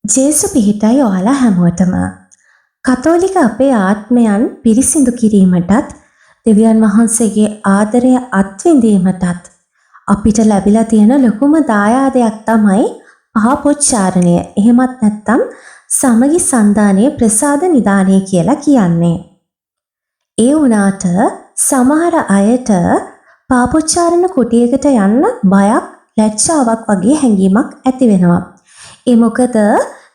ජේසු පිහිටයි ඔයාලා හැමෝටම. කතෝලික අපේ ආත්මයන් පිරිසිදු කිරීමටත් දෙවියන් වහන්සේගේ ආදරය අත්විඳීමටත් අපිට ලැබිලා තියෙන ලොකුම දායාදයක් තමයි පහපොච්චාරණය. එහෙමත් නැත්නම් සමගි සන්දානයේ ප්‍රසාද නිදානය කියලා කියන්නේ. ඒ වුණාට සමහර අයට පාපොච්චාරණ කුටියකට යන්න බයක්, ලැජ්ජාවක් වගේ හැඟීමක් ඇති වෙනවා. ඒ මොකද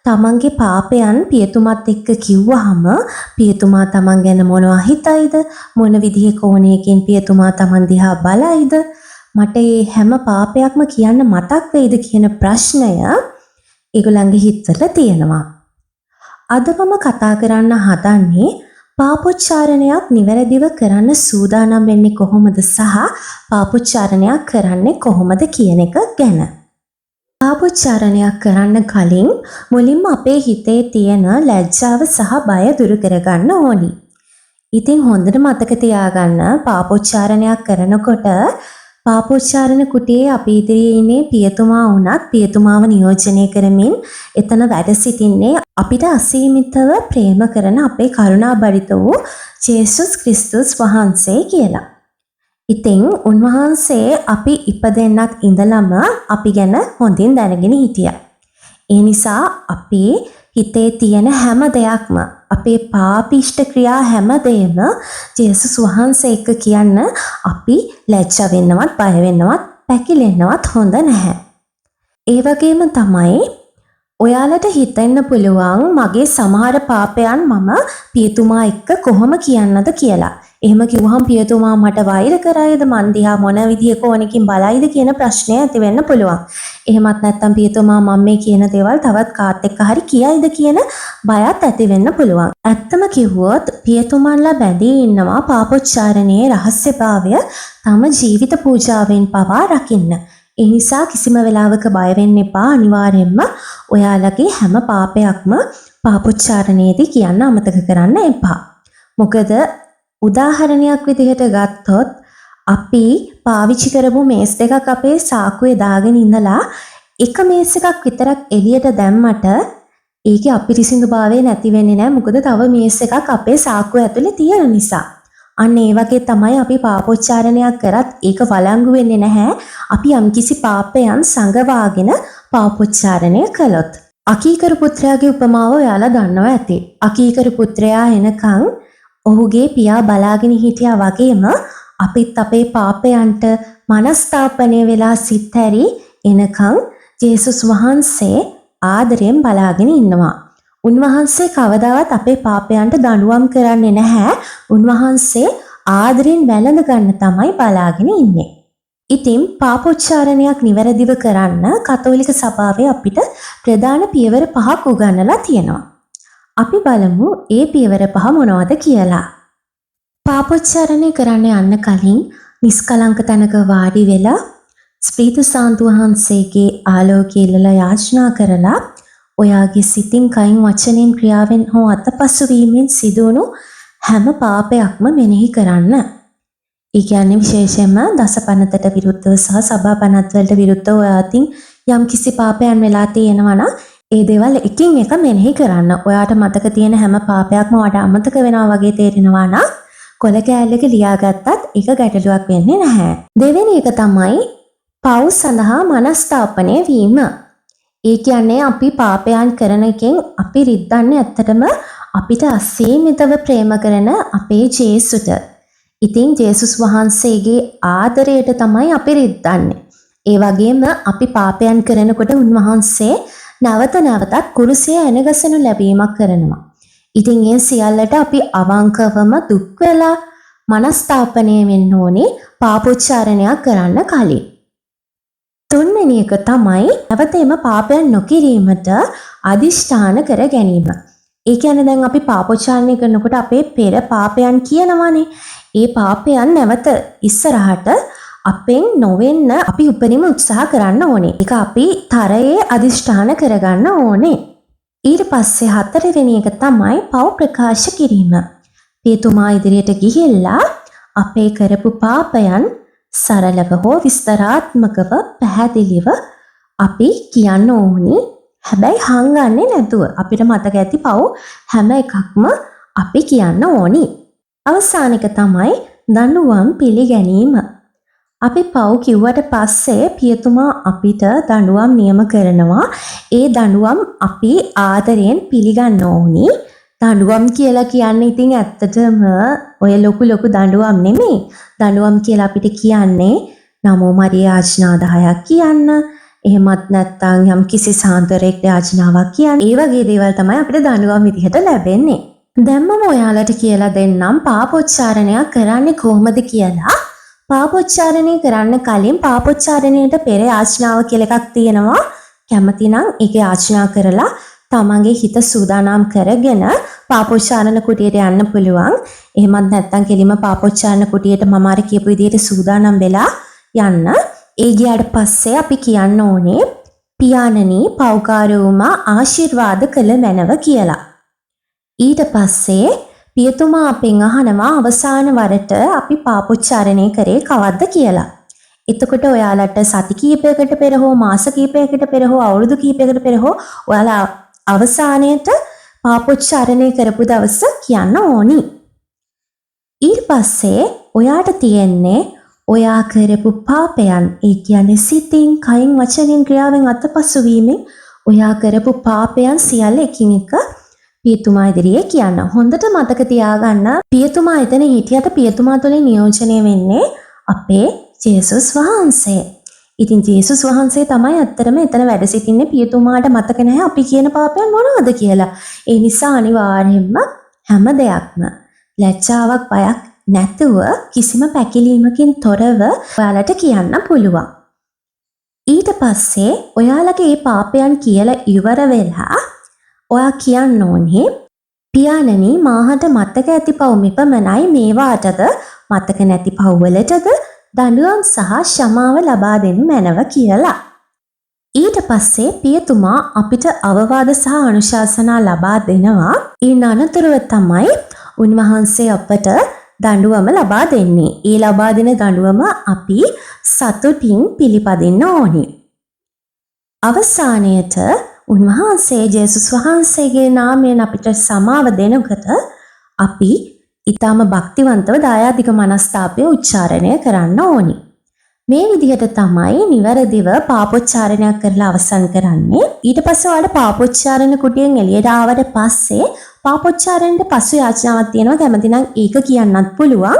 තමන්ගේ පාපයන් පියතුමත් එක්ක කිව්වහම පියතුමා තමන් ගැන මොනවා හිතයිද, මොන විදිහේ කෝණයකින් පියතුමා තමන් දිහා බලයිද, මට මේ හැම පාපයක්ම කියන්න මතක් වෙයිද කියන ප්‍රශ්නය ඒගොල්ලන්ගේ හිතවල තියෙනවා. අද මම කතා කරන්න හදන්නේ පාපොච්චාරණයක් නිවැරදිව කරන්න සූදානම් වෙන්නේ කොහොමද සහ පාපොච්චාරණයක් කරන්නේ කොහොමද කියන එක ගැන. පාපොච්චාරණයක් කරන්න කලින් මුලින්ම අපේ හිතේ තියෙන ලැජ්ජාව සහ බය දුරු කරගන්න ඕනි. ඉතින් හොඳට මතක තියාගන්න පාපොච්චාරණයක් කරනකොට පාපොච්චාරණ කුටියේ අපි ඉදිරියේ ඉන්නේ පියතුමා වුණත් පියතුමාව නියෝජනය කරමින් එතන වැඩ සිටින්නේ අපිට අසීමිතව ප්‍රේම කරන අපේ කරුණාබරිත වූ ජේසුස් ක්‍රිස්තුස් වහන්සේ කියලා. ඉතින් උන්වහන්සේ අපි ඉපදෙන්නත් ඉඳලම අපි ගැන හොඳින් දැනගෙන හිටියා. ඒ නිසා අපේ හිතේ තියෙන හැම දෙයක්ම, අපේ පාපිෂ්ඨ ක්‍රියා හැම දෙයක්ම ජේසුස් වහන්සේ එක්ක කියන්න අපි ලැජ්ජා වෙන්නවත්, බය වෙන්නවත්, පැකිලෙන්නවත් හොඳ නැහැ. ඒ වගේම තමයි ඔයාලට හිතෙන්න පුළුවන් මගේ සමහර පාපයන් මම පියතුමා එක්ක කොහොම කියන්නද කියලා. එහෙම කිව්වහම පියතුමා මට වෛර කරයිද, මන් දිහා මොන විදිහේ කෝණකින් බලයිද කියන ප්‍රශ්නය ඇති වෙන්න පුළුවන්. එහෙමත් නැත්නම් පියතුමා මම මේ කියන දේවල් තවත් කාත් එක්ක හරි කියයිද කියන බයත් ඇති වෙන්න පුළුවන්. ඇත්තම කිව්වොත් පියතුමන්ලා බැඳී ඉන්නවා පාපොච්චාරණයේ රහස්‍යභාවය තම ජීවිත පූජාවෙන් පවා රකින්න. ඒ නිසා කිසිම වෙලාවක බය වෙන්න එපා. අනිවාර්යයෙන්ම ඔයාලගේ හැම පාපයක්ම පාපොච්චාරණයේදී කියන්න අමතක කරන්න එපා. මොකද උදාහරණයක් විදිහට ගත්තොත් අපි පාවිච්චි කරපු මේස් දෙකක් අපේ සාක්කුවේ දාගෙන ඉඳලා එක මේස් එකක් විතරක් එළියට දැම්මට ඒකේ අපිරිසිදුභාවය නැති වෙන්නේ නැහැ. මොකද තව මේස් එකක් අපේ සාක්කුව ඇතුලේ තියෙන නිසා. අන්න ඒ වගේ තමයි අපි පාපොච්චාරණයක් කරත් ඒක වළංගු වෙන්නේ නැහැ. අපි යම්කිසි පාපයන් සංගවාගෙන පාපොච්චාරණය කළොත්. අකීකරු පුත්‍රයාගේ උපමාව ඔයාලා දන්නවා ඇති. අකීකරු පුත්‍රයා එනකන් ඔහුගේ පියා බලාගෙන හිටියා වගේම අපිත් අපේ පාපයන්ට මනස්ථාපනය වෙලා සිත් හැරි එනකන් ජේසුස් වහන්සේ ආදරයෙන් බලාගෙන ඉන්නවා. උන්වහන්සේ කවදාවත් අපේ පාපයන්ට දඬුවම් කරන්නේ නැහැ. උන්වහන්සේ ආදරෙන් වැළඳ ගන්න තමයි බලාගෙන ඉන්නේ. ඉතින් පාපොච්චාරණයක් නිවැරදිව කරන්න කතෝලික සභාවේ අපිට ප්‍රධාන පියවර 5ක් උගන්වලා තියෙනවා. අපි බලමු ඒ පියවර 5 මොනවද කියලා. පාපොච්චාරණය කරන්න යන්න කලින් නිස්කලංක තැනක වාඩි වෙලා ස්පීතු සාන්තු වහන්සේගේ ආලෝකය ඉල්ලලා යාචනා කරලා ඔයාගේ සිතින්, කයින්, වචනෙන්, ක්‍රියාවෙන් හෝ අතපසු වීමෙන් සිදුවුණු හැම පාපයක්ම මෙනෙහි කරන්න. ඒ කියන්නේ විශේෂයෙන්ම දසපනතට විරුද්ධව සහ සභාපනත් වලට විරුද්ධව ඔයාටින් යම් කිසි පාපයන් වෙලා තියෙනවා නම් ඒ දේවල් එකින් එක මෙනෙහි කරන්න. ඔයාට මතක තියෙන හැම පාපයක්ම ඔයාට අමතක වෙනවා වගේ තේරෙනවා නම් කොල කෑල්ලක ලියාගත්තත් ඒක ගැටලුවක් වෙන්නේ නැහැ. දෙවෙනි එක තමයි පව් සඳහා මනස්ථාපනය වීම. ඒ කියන්නේ අපි පාපයන් කරන එකෙන් අපි රිද්දන්නේ ඇත්තටම අපිට අසීමිතව ප්‍රේම කරන අපේ ජේසුට. ඉතින් ජේසුස් වහන්සේගේ ආදරයට තමයි අපි රිද්දන්නේ. ඒ වගේම අපි පාපයන් කරනකොට උන්වහන්සේ නැවත නැවතත් කුරුසය එනගසනු ලැබීමක් කරනවා. ඉතින් ඒ සියල්ලට අපි අවංකවම දුක් වෙලා මනස්ථාපනය වෙන්න ඕනේ පාපොච්චාරණයක් කරන්න කලින්. තුන්වෙනි එක තමයි නැවතෙම පාපයන් නොකිරීමට අදිෂ්ඨාන කර ගැනීම. ඒ කියන්නේ දැන් අපි පාපොච්චාරණය කරනකොට අපේ පෙර පාපයන් කියනවානේ. ඒ පාපයන් නැවත ඉස්සරහට අපෙන් නොවෙන්න අපි උපරිම උත්සාහ කරන්න ඕනේ. ඒක අපි තරයේ අදිෂ්ඨාන කරගන්න ඕනේ. ඊට පස්සේ හතරවෙනි එක තමයි පව් ප්‍රකාශ කිරීම. පියතුමා ඉදිරියට ගිහිල්ලා අපේ කරපු පාපයන් සරලව හෝ විස්තරාත්මකව පැහැදිලිව අපි කියන්න ඕනි හැබැයි හංගන්නේ නැතුව අපිට මතක ඇති පව් හැම එකක්ම අපි කියන්න ඕනි. අවසාන එක තමයි දඬුවම් පිළිගැනීම. අපි පව් කිව්වට පස්සේ පියතුමා අපිට දඬුවම් නියම කරනවා. ඒ දඬුවම් අපි ආදරයෙන් පිළිගන්න ඕනි. දඬුවම් කියලා කියන්නේ ඉතින් ඇත්තටම ඔය ලොකු දඬුවම් නෙමෙයි. දඬුවම් කියලා අපිට කියන්නේ නමෝ මරිය යාඥා 10ක් කියන්න. එහෙමත් නැත්නම් යම් කිසි සාන්තරයක් යාඥාවක් කියන්න. ඒ වගේ දේවල් තමයි අපිට දඬුවම් විදිහට ලැබෙන්නේ. දැන් මම ඔයාලට කියලා දෙන්නම් පාපොච්චාරණය කරන්නේ කොහොමද කියලා. පාපොච්චාරණය කරන්න කලින් පාපොච්චාරණයට පෙර යාඥාව කියලා එකක් තියෙනවා. කැමති නම් ඒක යාඥා කරලා තමන්ගේ හිත සූදානම් කරගෙන පාපොච්චාරණ කුටියට යන්න පුළුවන්. එහෙමත් නැත්නම් කෙලිම පාපොච්චාරණ කුටියට මම අර කියපු විදිහට සූදානම් වෙලා යන්න. ඒ ගියාට පස්සේ අපි කියන්න ඕනේ පියාණනි පෞකාරවුමා ආශිර්වාද කළ මැනව කියලා. ඊට පස්සේ පියතුමා අපෙන් අහනවා අවසාන වරට අපි පාපොච්චාරණය කරේ කවද්ද කියලා. එතකොට ඔයාලට සති කීපයකට පෙර හෝ මාස කීපයකට පෙර හෝ අවුරුදු කීපයකට පෙර හෝ ඔයාලා අවසානයේට පාපොච්චාරණය කරපු දවස කියන්න ඕනි. ඊට පස්සේ ඔයාට තියෙන්නේ ඔයා කරපු පාපයන්, ඒ කියන්නේ සිතින්, කයින්, වචනෙන්, ක්‍රියාවෙන් අතපසු වීමෙන් ඔයා කරපු පාපයන් සියල්ල එකින් එක පියතුමා ඉදිරියේ කියන්න. හොඳට මතක තියාගන්න පියතුමා එතන හිටියට පියතුමා තුළින් නියෝජනය වෙන්නේ අපේ ජේසුස් වහන්සේ. ඉතින් ජේසුස් වහන්සේ තමයි ඇත්තටම එතන වැඩ සිටින්නේ. පියතුමාට මතක නැහැ අපි කියන පාපයන් මොනවද කියලා. ඒ නිසා අනිවාර්යයෙන්ම හැම දෙයක්ම ලැජ්ජාවක් බයක් නැතුව කිසිම පැකිලීමකින් තොරව ඔයාලට කියන්න පුළුවන්. ඊට පස්සේ ඔයාලගේ මේ පාපයන් කියලා ඉවර වෙලා ඔයා කියන්න ඕනේ පියාණනි මාහට මතක ඇති පව් මෙපමණයි, මේවාටද මතක නැති පව්වලටද දඬුවම් සහ ක්ෂමාව ලබා දෙනු මැනව කියලා. ඊට පස්සේ පියතුමා අපිට අවවාද සහ අනුශාසනා ලබා දෙනවා. ඊට අනතුරුව තමයි උන්වහන්සේ අපට දඬුවම ලබා දෙන්නේ. ඒ ලබා දෙන දඬුවම අපි සතුටින් පිළිපදින්න ඕනේ. අවසානයේට උන්වහන්සේ ජේසුස් වහන්සේගේ නාමයෙන් අපිට සමාව දෙනකොට අපි ඊටම භක්තිවන්තව දායාදික මනස්ථාපය උච්චාරණය කරන්න ඕනි. මේ විදිහට තමයි නිවැරදිව පාපොච්චාරණයක් කරලා අවසන් කරන්නේ. ඊට පස්සේ ඔයාලට පාපොච්චාරණ කුටියෙන් එළියට ආවට පස්සේ පාපොච්චාරණයට පසු යාචනාවක් තියෙනවා. කැමති නම් ඒක කියන්නත් පුළුවන්.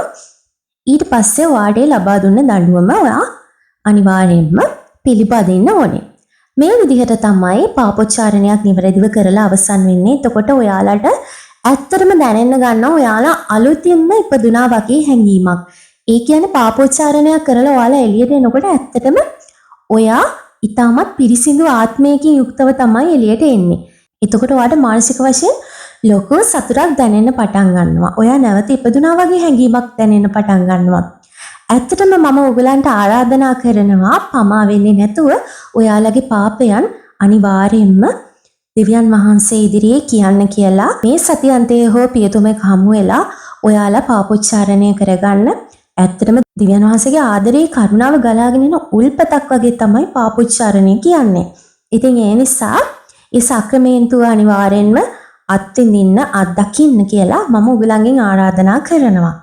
ඊට පස්සේ ඔයාලට ලබා දුන්න දඬුවම ඔයා අනිවාර්යයෙන්ම පිළිපදින්න ඕනේ. මේ විදිහට තමයි පාපොච්චාරණයක් නිවැරදිව කරලා අවසන් වෙන්නේ. එතකොට ඔයාලට ඇත්තටම දැනෙන්න ගන්නවා ඔයාලා අලුතින්ම ඉපදුනා වගේ හැඟීමක්. ඒ කියන්නේ පාපොච්චාරණයක් කරලා ඔයාලා එළියට එනකොට ඇත්තටම ඔයා ඊටමත් පිරිසිදු ආත්මයකින් යුක්තව තමයි එළියට එන්නේ. එතකොට ඔයාට මානසික වශයෙන් ලොකු සතුටක් දැනෙන්න පටන් ගන්නවා. ඔයා නැවත ඉපදුනා වගේ හැඟීමක් දැනෙන්න පටන් ගන්නවා. ඇත්තටම මම ඔයගලන්ට ආරාධනා කරනවා පමා වෙන්නේ නැතුව ඔයාලගේ පාපයන් අනිවාර්යයෙන්ම දෙවියන් වහන්සේ ඉදිරියේ කියන්න කියලා මේ සතියන්තයේ හෝ පියතුමෙක් හමු වෙලා ඔයාලා පාපොච්චාරණය කරගන්න. ඇත්තටම දෙවියන් වහන්සේගේ ආදරේ කරුණාව ගලාගෙන එන උල්පතක් වගේ තමයි පාපොච්චාරණය කියන්නේ. ඉතින් ඒ නිසා ඒ සක්‍රමේන්තුව අනිවාර්යෙන්ම අත්විඳින්න අත්දකින්න කියලා මම ඔයගලන්ගෙන් ආරාධනා කරනවා.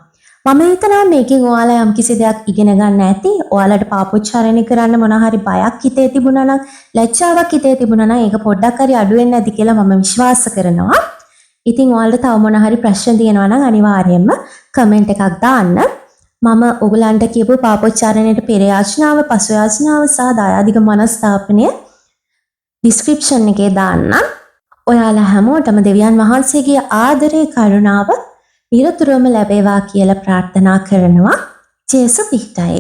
මම හිතනවා මේකෙන් ඔයාලා යම් කිසි දෙයක් ඉගෙන ගන්න ඇති. ඔයාලට පාපොච්චාරණය කරන්න මොන හරි බයක් හිතේ තිබුණා නම්, ලැජ්ජාවක් හිතේ තිබුණා නම් ඒක පොඩ්ඩක් හරි අඩු වෙන්න ඇති කියලා මම විශ්වාස කරනවා. ඉතින් ඔයාලට තව මොන හරි ප්‍රශ්න තියෙනවා නම් අනිවාර්යයෙන්ම කමෙන්ට් එකක් දාන්න. මම ඔයගලන්ට කියපු පාපොච්චාරණයට පෙර යාචනාව, පසු යාචනාව සහ දායාදික මනස්ථාපනය ඩිස්ක්‍රිප්ෂන් එකේ දාන්න. ඔයාලා හැමෝටම දෙවියන් වහන්සේගේ ආදරේ කරුණාව නිරතුරුවම ලැබේවා කියලා ප්‍රාර්ථනා කරනවා. ජේසු පිහිටයි.